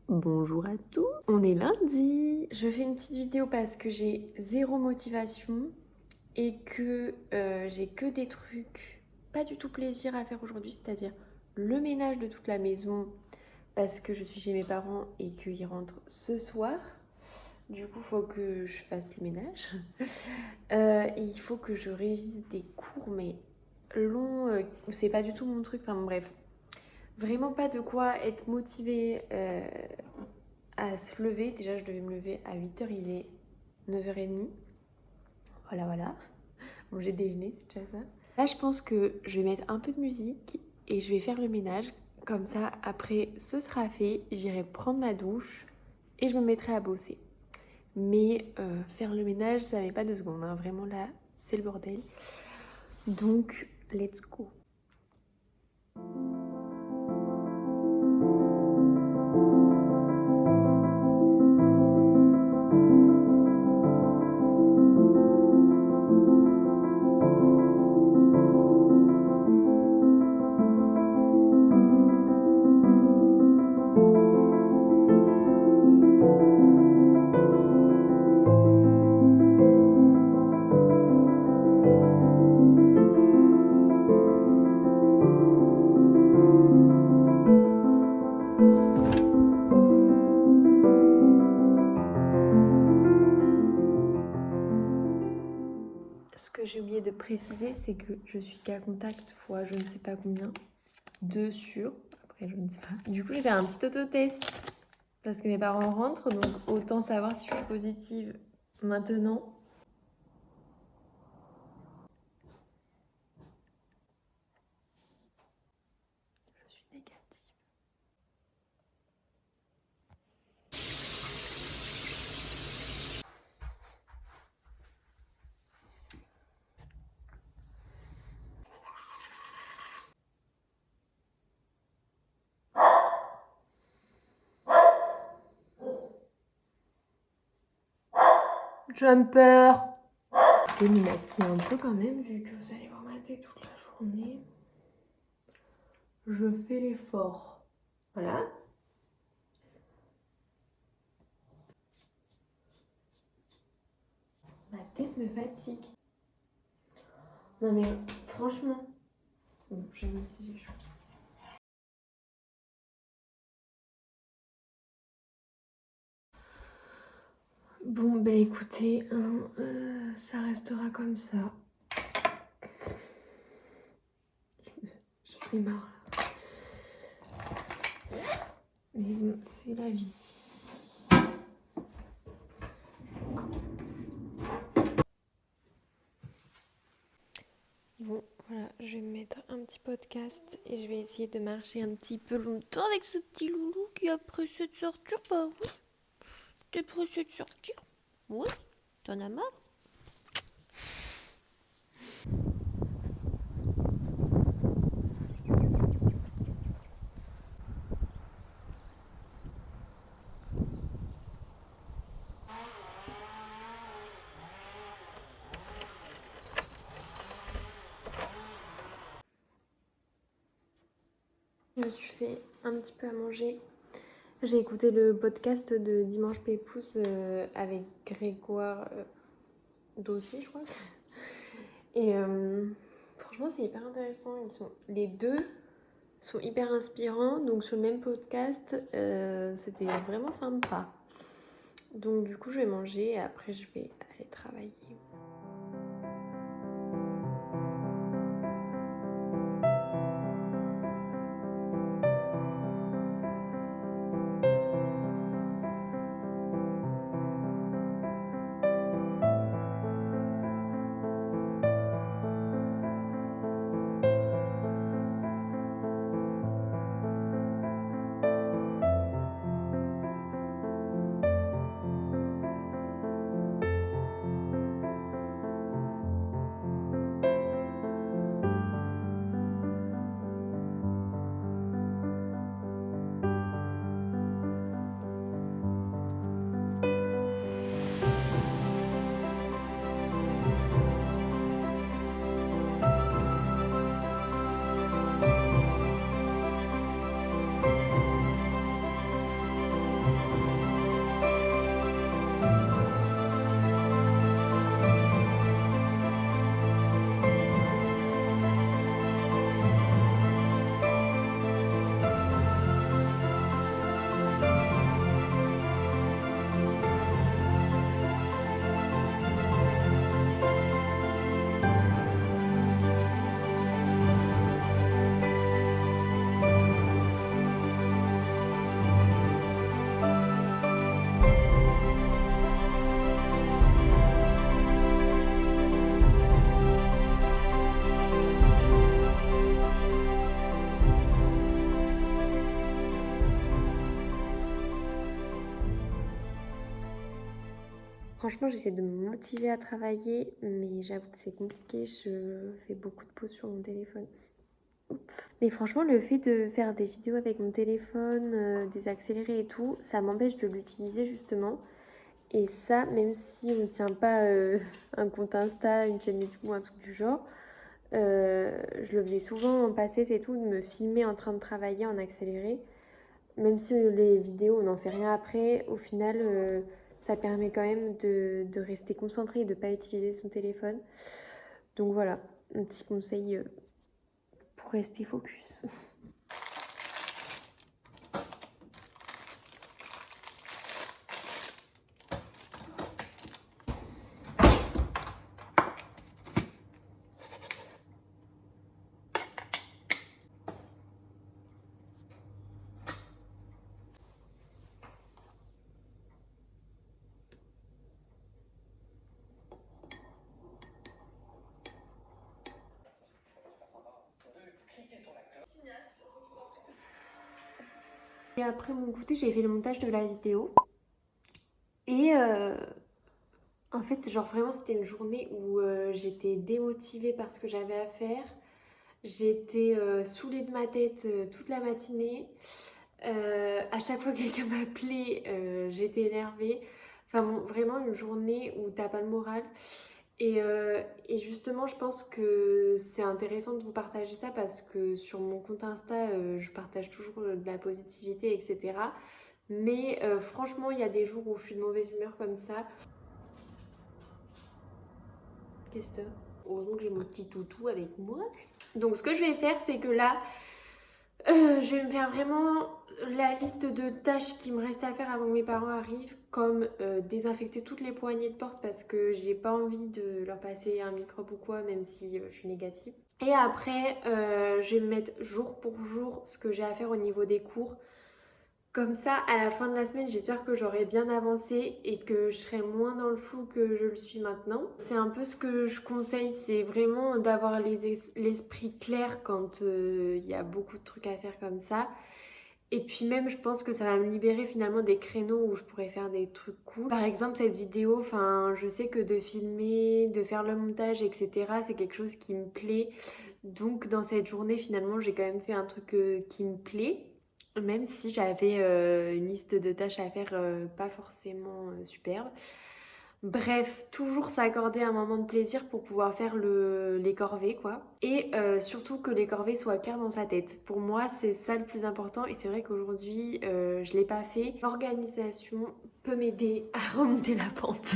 Bonjour à tous, on est lundi. Je fais une petite vidéo parce que j'ai zéro motivation et que j'ai que des trucs pas du tout plaisir à faire aujourd'hui, c'est-à-dire le ménage de toute la maison parce que je suis chez mes parents et qu'ils rentrent ce soir. Du coup, il faut que je fasse le ménage. Et il faut que je révise des cours, mais longs, c'est pas du tout mon truc. Enfin bon, bref, vraiment pas de quoi être motivée à se lever. Déjà, je devais me lever à 8h, il est 9h30. Voilà. Bon, j'ai déjeuné, c'est déjà ça. Là, je pense que je vais mettre un peu de musique et je vais faire le ménage. Comme ça, après, ce sera fait. J'irai prendre ma douche et je me mettrai à bosser. Mais faire le ménage, ça met pas 2 secondes, hein. Vraiment, là, c'est le bordel. Donc, let's go. Ce que j'ai oublié de préciser, c'est que je suis cas contact fois je ne sais pas combien. 2 sur, après je ne sais pas. Du coup, j'ai fait un petit autotest parce que mes parents rentrent, donc autant savoir si je suis positive maintenant. Je suis négative. Jumper. C'est me maquiller un peu quand même, vu que vous allez voir ma tête toute la journée. Je fais l'effort. Voilà. Ma tête me fatigue. Non mais franchement. Bon, je vais mettre les choses. Bon, bah écoutez, hein, ça restera comme ça. J'en ai marre. Mais bon, c'est la vie. Bon, voilà, je vais me mettre un petit podcast et je vais essayer de marcher un petit peu longtemps avec ce petit loulou qui est pressé de sortir. Bah oui, t'es pressé de sortir. Oui, t'en as marre. Je me suis fait un petit peu à manger. J'ai écouté le podcast de Dimanche Pépouze avec Grégoire Dossy, je crois. Et franchement, c'est hyper intéressant. Les deux sont hyper inspirants. Donc, sur le même podcast, c'était vraiment sympa. Donc, du coup, je vais manger et après, je vais aller travailler. Franchement, j'essaie de me motiver à travailler, mais j'avoue que c'est compliqué. Je fais beaucoup de pauses sur mon téléphone. Oups. Mais franchement, le fait de faire des vidéos avec mon téléphone, des accélérés et tout, ça m'empêche de l'utiliser justement. Et ça, même si on ne tient pas un compte Insta, une chaîne YouTube ou un truc du genre, je le faisais souvent en passé et tout, de me filmer en train de travailler en accéléré. Même si les vidéos, on n'en fait rien après, au final, ça permet quand même de rester concentré et de ne pas utiliser son téléphone. Donc voilà, un petit conseil pour rester focus. Et après mon goûter, j'ai fait le montage de la vidéo. Et en fait, genre vraiment, c'était une journée où j'étais démotivée par ce que j'avais à faire. J'étais saoulée de ma tête toute la matinée. À chaque fois que quelqu'un m'appelait, j'étais énervée. Enfin bon, vraiment une journée où t'as pas le moral. Et justement, je pense que c'est intéressant de vous partager ça parce que sur mon compte Insta, je partage toujours de la positivité, etc. Mais franchement, il y a des jours où je suis de mauvaise humeur comme ça. Qu'est-ce que c'est ? Heureusement que j'ai mon petit toutou avec moi. Donc ce que je vais faire, c'est que là, je vais me faire vraiment la liste de tâches qui me restent à faire avant que mes parents arrivent, comme désinfecter toutes les poignées de porte parce que j'ai pas envie de leur passer un microbe ou quoi, même si je suis négative. Et après, je vais me mettre jour pour jour ce que j'ai à faire au niveau des cours. Comme ça, à la fin de la semaine, j'espère que j'aurai bien avancé et que je serai moins dans le flou que je le suis maintenant. C'est un peu ce que je conseille, c'est vraiment d'avoir l'esprit clair quand il y a beaucoup de trucs à faire comme ça. Et puis même, je pense que ça va me libérer finalement des créneaux où je pourrais faire des trucs cool. Par exemple, cette vidéo, enfin, je sais que de filmer, de faire le montage, etc., c'est quelque chose qui me plaît. Donc dans cette journée, finalement, j'ai quand même fait un truc qui me plaît. Même si j'avais une liste de tâches à faire pas forcément superbe. Bref, toujours s'accorder un moment de plaisir pour pouvoir faire les corvées quoi. Et surtout que les corvées soient claires dans sa tête. Pour moi, c'est ça le plus important et c'est vrai qu'aujourd'hui, je l'ai pas fait. L'organisation peut m'aider à remonter la pente.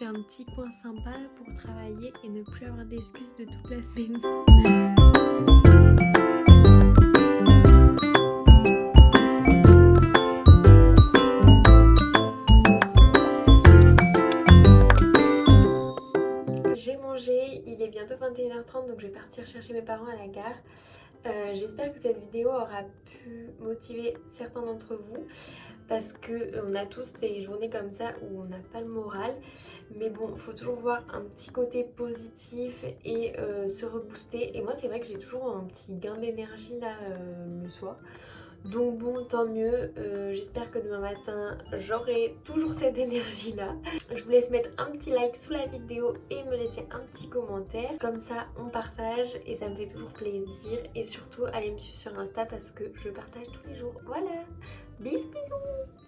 Un petit coin sympa pour travailler et ne plus avoir d'excuses de toute la semaine. J'ai mangé, il est bientôt 21h30 donc je vais partir chercher mes parents à la gare. J'espère que cette vidéo aura pu motiver certains d'entre vous parce qu'on a tous des journées comme ça où on n'a pas le moral. Mais bon, il faut toujours voir un petit côté positif et se rebooster. Et moi, c'est vrai que j'ai toujours un petit gain d'énergie là le soir. Donc bon, tant mieux. J'espère que demain matin, j'aurai toujours cette énergie-là. Je vous laisse mettre un petit like sous la vidéo et me laisser un petit commentaire. Comme ça, on partage et ça me fait toujours plaisir. Et surtout, allez me suivre sur Insta parce que je partage tous les jours. Voilà, bisous bisous.